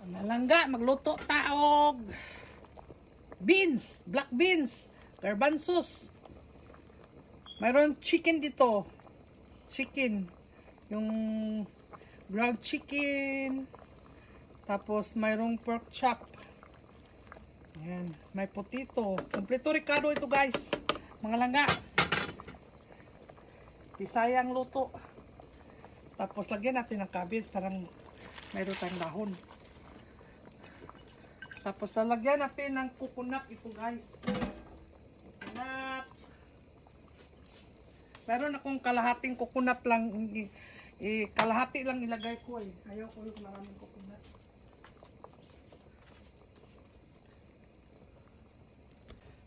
Malangga, magluto taog. Beans, black beans, garbanzos. Mayroon chicken dito. Chicken. Yung ground chicken. Tapos mayroong pork chop. Ayan, may potato. Kompleto Ricardo ito guys. Mga langga. Bisayang luto. Tapos lagyan natin ng cabbage. Parang mayroon tayong dahon. Tapos lalagyan natin ng coconut ito guys. Coconut. Meron akong kalahating coconut lang. Kalahati lang ilagay ko eh. Ayaw ko yung maraming coconut.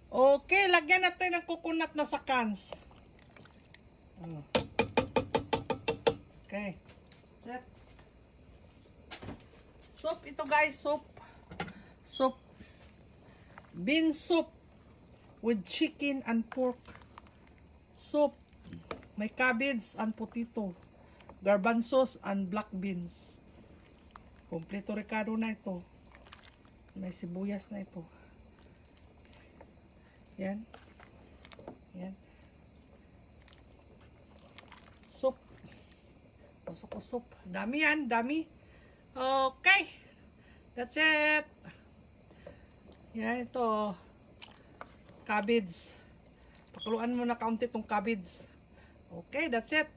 Okay, lagyan natin ng coconut na sa cans. Okay. Set. Soup ito guys, soup. Soup. Bean soup with chicken and pork. Soup. May cabbage and potato. Garbanzos and black beans. Kompleto Ricardo na ito. May sibuyas na ito. Yan. Yan. Soup. Pasok ko soup. Dami yan, dami. Okay. That's it. Yan ito. Cabbage. Pakuluan mo na kaunti itong cabbage. Okay, that's it.